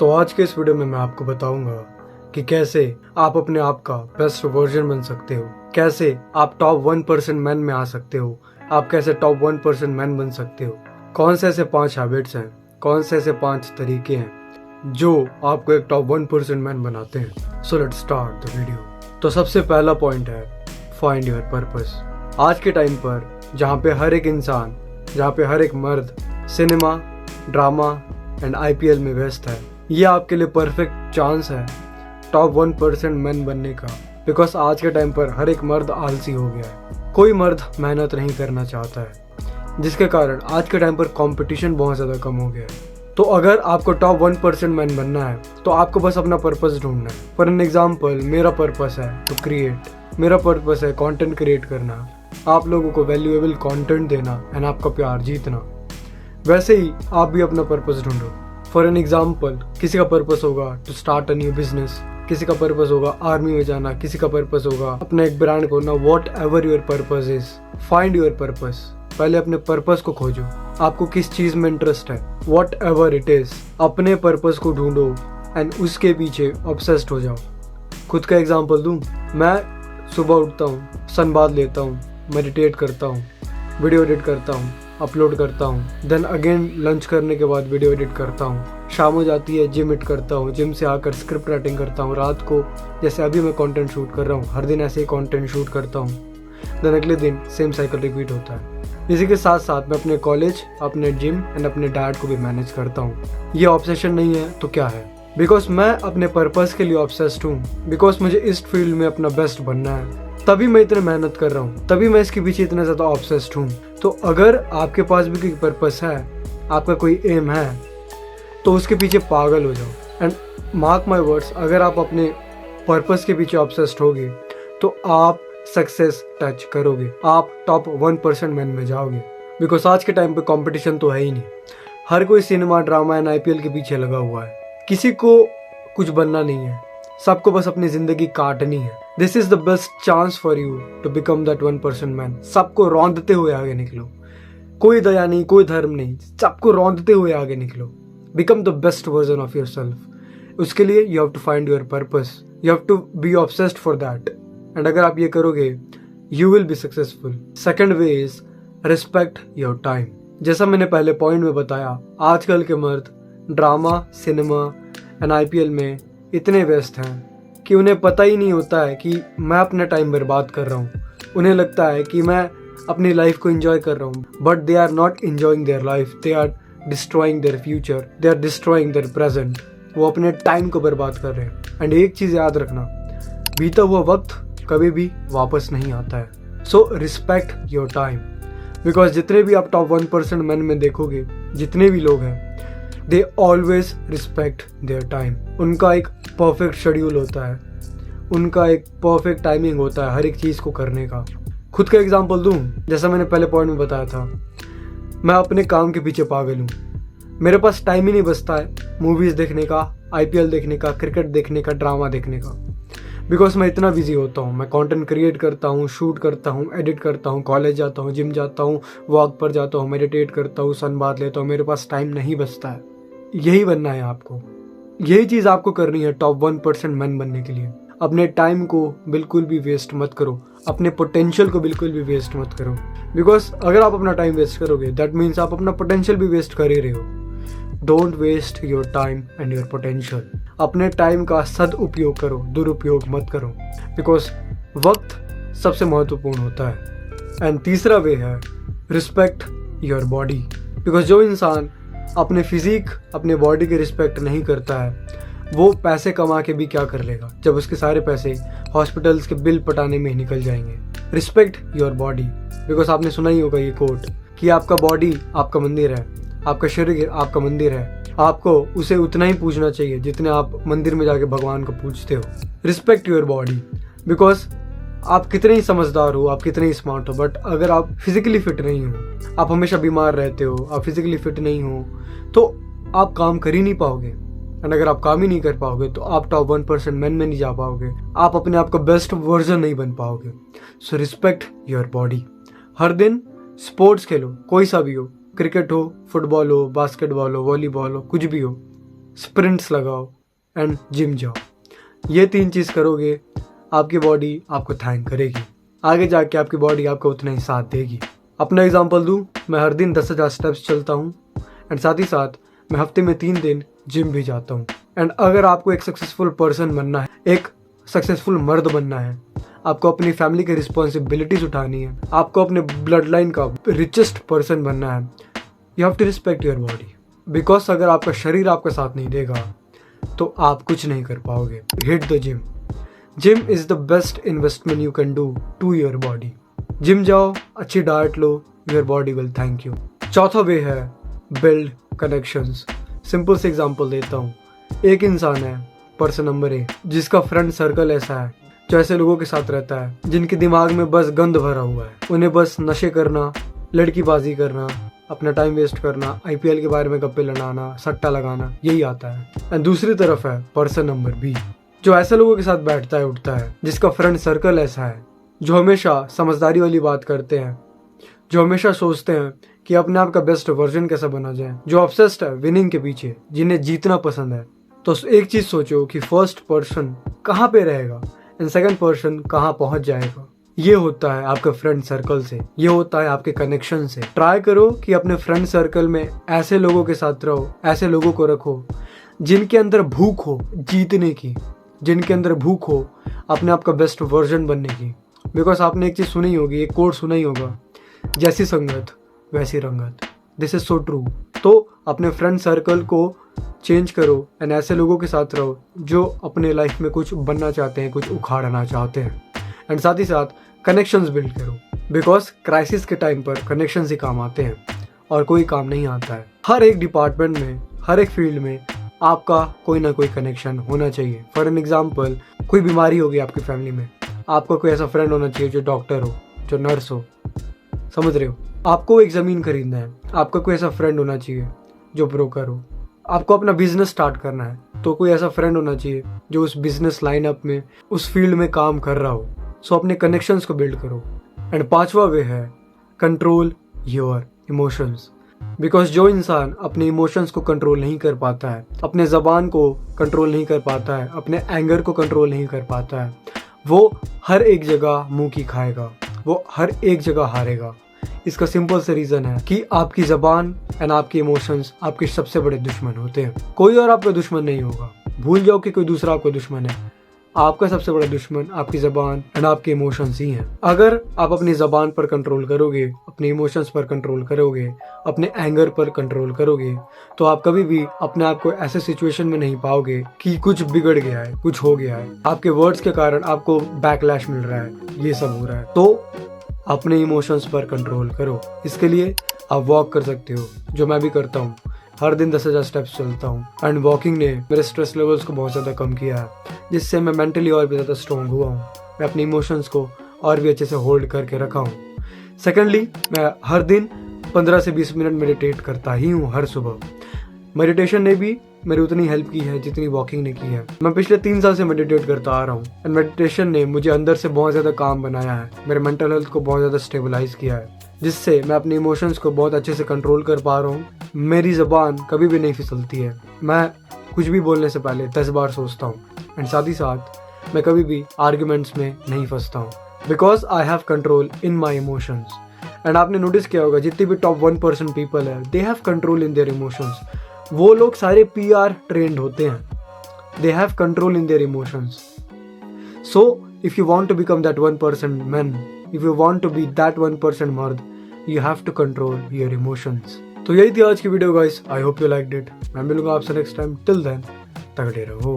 तो आज के इस वीडियो में मैं आपको बताऊंगा कि कैसे आप अपने आप का बेस्ट वर्जन बन सकते हो, कैसे आप टॉप 1% मैन में आ सकते हो, आप कैसे टॉप 1% मैन बन सकते हो, कौन से ऐसे 5 हैबिट्स हैं, कौन से ऐसे 5 तरीके हैं जो आपको एक टॉप 1% मैन बनाते हैं। So let's start the video. तो सबसे पहला पॉइंट है फाइंड योर पर्पस। आज के टाइम पर जहाँ पे हर एक इंसान, जहाँ पे हर एक मर्द सिनेमा, ड्रामा एंड IPL में व्यस्त है, ये आपके लिए परफेक्ट चांस है टॉप 1% मैन बनने का। बिकॉज आज के टाइम पर हर एक मर्द आलसी हो गया है, कोई मर्द मेहनत नहीं करना चाहता है, जिसके कारण आज के टाइम पर कंपटीशन बहुत ज़्यादा कम हो गया है। तो अगर आपको टॉप 1% मैन बनना है तो आपको बस अपना पर्पस ढूंढना है। फॉर एन एग्जाम्पल, मेरा पर्पस है टू क्रिएट, मेरा पर्पस है कंटेंट क्रिएट करना, आप लोगों को वैल्यूएबल कंटेंट देना एंड आपका प्यार जीतना। वैसे ही आप भी अपना पर्पस ढूंढो। फॉर एन एग्जाम्पल, किसी का पर्पस होगा to start a new business, किसी का पर्पस होगा आर्मी में जाना, किसी का पर्पस होगा अपना एक ब्रांड खोलना। What ever your purpose is, find your purpose. पहले अपने पर्पस को खोजो, आपको किस चीज में इंटरेस्ट है, वॉट एवर इट इज, अपने पर्पस को ढूंढो एंड उसके पीछे ऑब्सेस्ड हो जाओ। खुद का एग्जाम्पल दूं, मैं सुबह उठता हूँ, सनबाथ लेता हूँ, मेडिटेट करता हूँ, वीडियो एडिट करता हूँ, अपलोड करता हूँ, देन अगेन लंच करने के बाद वीडियो एडिट करता हूँ, शाम हो जाती है जिम एडिट करता हूँ, जिम से आकर स्क्रिप्ट राइटिंग करता हूँ, रात को जैसे अभी मैं कंटेंट शूट कर रहा हूँ, हर दिन ऐसे ही कंटेंट शूट करता हूँ, देन अगले दिन सेम साइकिल रिपीट होता है। इसी के साथ साथ मैं अपने कॉलेज, अपने जिम एंड अपने डाइट को भी मैनेज करता हूँ। ये ऑब्सेशन नहीं है तो क्या है? बिकॉज मैं अपने पर्पस के लिए ऑब्सेस्ड हूँ, बिकॉज मुझे इस फील्ड में अपना बेस्ट बनना है, तभी मैं इतने मेहनत कर रहा हूँ, तभी मैं इसके पीछे इतना ज़्यादा ऑब्सेस्ड हूँ। तो अगर आपके पास भी कोई पर्पस है, आपका कोई एम है, तो उसके पीछे पागल हो जाओ। एंड मार्क माय वर्ड्स, अगर आप अपने पर्पस के पीछे ऑब्सेस्ड होगे तो आप सक्सेस टच करोगे, आप टॉप 1% मैन में जाओगे। बिकॉज आज के टाइम पे कंपटीशन तो है ही नहीं, हर कोई सिनेमा, ड्रामा एंड IPL के पीछे लगा हुआ है। किसी को कुछ बनना नहीं है, सबको बस अपनी जिंदगी काटनी है। This is the best chance for you to become that 1% man. सबको रौंदते हुए आगे निकलो, कोई दया नहीं, कोई धर्म नहीं, सबको रौंदते हुए आगे निकलो। Become the best version of yourself. उसके लिए you have to find your purpose, you have to be obsessed for that. And अगर आप ये करोगे, you will be successful. Second way is respect your time. जैसा मैंने पहले point में बताया, आजकल के मर्द ड्रामा, सिनेमा एंड IPL में इतने व्यस्त हैं कि उन्हें पता ही नहीं होता है कि मैं अपना टाइम बर्बाद कर रहा हूँ। उन्हें लगता है कि मैं अपनी लाइफ को एंजॉय कर रहा हूँ, but they are not enjoying their life, they are destroying their future, they are destroying their present. वो अपने टाइम को बर्बाद कर रहे हैं। एंड एक चीज़ याद रखना, बीता हुआ वक्त कभी भी वापस नहीं आता है। सो रिस्पेक्ट योर टाइम। बिकॉज जितने भी आप टॉप 1% मैन में देखोगे, जितने भी लोग हैं, they always respect their time. उनका एक परफेक्ट शेड्यूल होता है, उनका एक परफेक्ट टाइमिंग होता है हर एक चीज़ को करने का। खुद का एग्जांपल दूं, जैसा मैंने पहले पॉइंट में बताया था, मैं अपने काम के पीछे पागल हूँ। मेरे पास टाइम ही नहीं बचता है मूवीज़ देखने का, IPL देखने का, क्रिकेट देखने का, ड्रामा देखने का। बिकॉज मैं इतना बिजी होता हूँ, मैं कंटेंट क्रिएट करता हूँ, शूट करता हूँ, एडिट करता हूँ, कॉलेज जाता हूँ, जिम जाता हूँ, वॉक पर जाता हूँ, मेडिटेट करता हूँ, सनबाथ लेता हूँ, मेरे पास टाइम नहीं बचता है। यही बनना है आपको, यही चीज़ आपको करनी है टॉप 1% मैन बनने के लिए। अपने टाइम को बिल्कुल भी वेस्ट मत करो, अपने पोटेंशियल को बिल्कुल भी वेस्ट मत करो। बिकॉज अगर आप अपना टाइम वेस्ट करोगे, दैट मीन्स आप अपना पोटेंशियल भी वेस्ट कर ही रहे हो। Don't waste your time and your potential. अपने टाइम का सदुपयोग करो, दुरुपयोग मत करो। बिकॉज वक्त सबसे महत्वपूर्ण होता है। एंड तीसरा वे है रिस्पेक्ट योर बॉडी। बिकॉज जो इंसान अपने फिजिक, अपने बॉडी की रिस्पेक्ट नहीं करता है, वो पैसे कमा के भी क्या कर लेगा जब उसके सारे पैसे हॉस्पिटल्स के बिल पटाने में ही निकल जाएंगे। Respect your body. बिकॉज आपने सुना ही होगा ये कोट कि आपका बॉडी आपका मंदिर है, आपका शरीर आपका मंदिर है, आपको उसे उतना ही पूजना चाहिए जितने आप मंदिर में जाके भगवान को पूजते हो। Respect your body. बिकॉज आप कितने ही समझदार हो, आप कितने ही स्मार्ट हो, बट अगर आप फिजिकली फिट नहीं हो, आप हमेशा बीमार रहते हो, आप फिजिकली फिट नहीं हो, तो आप काम कर ही नहीं पाओगे। एंड अगर आप काम ही नहीं कर पाओगे तो आप टॉप 1% मैन में नहीं जा पाओगे, आप अपने आप का बेस्ट वर्जन नहीं बन पाओगे। So respect your body. हर दिन स्पोर्ट्स खेलो, कोई सा भी हो, क्रिकेट हो, फुटबॉल हो, बास्केटबॉल हो, वॉलीबॉल हो, कुछ भी हो, स्प्रिंट्स लगाओ एंड जिम जाओ। ये 3 चीज़ करोगे, आपकी बॉडी आपको थैंक करेगी। आगे जाके आपकी बॉडी आपको उतना ही साथ देगी। अपना एग्जांपल दूं, मैं हर दिन 10,000 स्टेप्स चलता हूँ एंड साथ ही साथ मैं हफ्ते में 3 दिन जिम भी जाता हूँ। एंड अगर आपको एक सक्सेसफुल पर्सन बनना है, एक सक्सेसफुल मर्द बनना है, आपको अपनी फैमिली की रिस्पॉन्सिबिलिटीज उठानी है, आपको अपने ब्लड लाइन का रिचेस्ट पर्सन बनना है, you have to respect your body. Because अगर आपका शरीर आपका साथ नहीं देगा तो आप कुछ नहीं कर पाओगे। Hit the gym. Gym is the best investment you can do to your body. Gym जाओ, अच्छी डाइट लो, your body will thank you. चौथा वे है बिल्ड कनेक्शंस। सिंपल से एग्जांपल देता हूँ। एक इंसान है, पर्सन नंबर ए, जिसका फ्रेंड सर्कल ऐसा है जो ऐसे लोगों के साथ रहता है जिनके दिमाग में बस गंद भरा हुआ है। उन्हें बस नशे करना, लड़कीबाजी करना, अपना टाइम वेस्ट करना, IPL के बारे में गप्पे लड़ाना, सट्टा लगाना, यही आता है। एंड दूसरी तरफ है पर्सन नंबर बी, जो ऐसे लोगों के साथ बैठता है उठता है, जिसका फ्रेंड सर्कल ऐसा है, जो हमेशा समझदारी वाली बात करते हैं, जो हमेशा सोचते हैं कि अपने आप का बेस्ट वर्जन कैसा बना जाए, जो ऑब्सेस्ड है विनिंग के पीछे, जिन्हें जीतना पसंद है। तो एक चीज सोचो कि फर्स्ट पर्सन कहाँ पे रहेगा एंड सेकंड पर्सन कहाँ पहुंच जाएगा। ये होता है आपके फ्रेंड सर्कल से, ये होता है आपके कनेक्शन से। ट्राई करो कि अपने फ्रेंड सर्कल में ऐसे लोगों के साथ रहो, ऐसे लोगों को रखो जिनके अंदर भूख हो जीतने की, जिनके अंदर भूख हो अपने आप का बेस्ट वर्जन बनने की। बिकॉज आपने एक चीज सुनी होगी, एक कोट सुना ही होगा, जैसी संगत वैसी रंगत। This is so true. तो अपने फ्रेंड सर्कल को चेंज करो एंड ऐसे लोगों के साथ रहो जो अपने लाइफ में कुछ बनना चाहते हैं, कुछ उखाड़ना चाहते हैं। एंड साथ ही साथ कनेक्शंस बिल्ड करो, बिकॉज क्राइसिस के टाइम पर कनेक्शंस ही काम आते हैं और कोई काम नहीं आता है। हर एक डिपार्टमेंट में, हर एक फील्ड में आपका कोई ना कोई कनेक्शन होना चाहिए। फॉर एन एग्जाम्पल, कोई बीमारी होगी आपकी फैमिली में, आपका कोई ऐसा फ्रेंड होना चाहिए जो डॉक्टर हो, जो नर्स हो, समझ रहे हो। आपको एक ज़मीन खरीदना है, आपका कोई ऐसा फ्रेंड होना चाहिए जो ब्रोकर हो। आपको अपना बिजनेस स्टार्ट करना है तो कोई ऐसा फ्रेंड होना चाहिए जो उस बिजनेस लाइनअप में, उस फील्ड में काम कर रहा हो। सो अपने कनेक्शंस को बिल्ड करो। एंड 5वां वे है कंट्रोल योर इमोशंस। बिकॉज जो इंसान अपने इमोशंस को कंट्रोल नहीं कर पाता है, अपने जबान को कंट्रोल नहीं कर पाता है, अपने एंगर को कंट्रोल नहीं कर पाता है, वो हर एक जगह मुंह की खाएगा, वो हर एक जगह हारेगा। इसका सिंपल से रीजन है कि आपकी जबान एंड आपके इमोशंस आपके सबसे बड़े दुश्मन होते हैं। कोई और आपका दुश्मन नहीं होगा। भूल जाओ कि कोई दूसरा आपका दुश्मन है। आपका सबसे बड़ा दुश्मन आपकी जबान एंड आपके इमोशंस ही हैं। अगर आप अपनी जबान पर कंट्रोल करोगे, अपने इमोशंस पर कंट्रोल करोगे, अपने एंगर पर कंट्रोल करोगे, तो आप कभी भी अपने आप को ऐसे सिचुएशन में नहीं पाओगे कि कुछ बिगड़ गया है, कुछ हो गया है, आपके वर्ड्स के कारण आपको बैकलैश मिल रहा है, ये सब हो रहा है। तो अपने इमोशंस पर कंट्रोल करो। इसके लिए आप वॉक कर सकते हो, जो मैं भी करता हूँ। हर दिन 10,000 स्टेप्स चलता हूँ एंड वॉकिंग ने मेरे स्ट्रेस लेवल्स को बहुत ज़्यादा कम किया है, जिससे मैं मेंटली और भी ज़्यादा स्ट्रॉन्ग हुआ हूँ। मैं अपने इमोशंस को और भी अच्छे से होल्ड करके रखा हूँ। सेकेंडली, मैं हर दिन 15 से 20 मिनट मेडिटेट करता ही हूँ हर सुबह। मेडिटेशन ने भी मेरी उतनी हेल्प की है जितनी वॉकिंग ने की है। मैं पिछले 3 साल से मेडिटेट करता आ रहा हूँ एंड मेडिटेशन ने मुझे अंदर से बहुत ज़्यादा काम बनाया है, मेरे मेंटल हेल्थ को बहुत ज़्यादा स्टेबलाइज किया है, जिससे मैं अपने इमोशंस को बहुत अच्छे से कंट्रोल कर पा रहा हूँ। मेरी ज़बान कभी भी नहीं फिसलती है। मैं कुछ भी बोलने से पहले 10 बार सोचता हूँ एंड साथ ही साथ मैं कभी भी आर्ग्यूमेंट्स में नहीं फंसता हूँ, because I have control in my emotions. And आपने नोटिस किया होगा, जितने भी टॉप 1% पीपल है, they have control in their emotions. वो लोग सारे PR ट्रेंड होते हैं। They have control in their emotions. So if you want to become that 1% man, if you want to be that 1% मर्द, you have to control your emotions. तो यही थी आज की video guys. I hope you liked it. मैं मिलूंगा आपसे next time. Till then तगड़े रहो।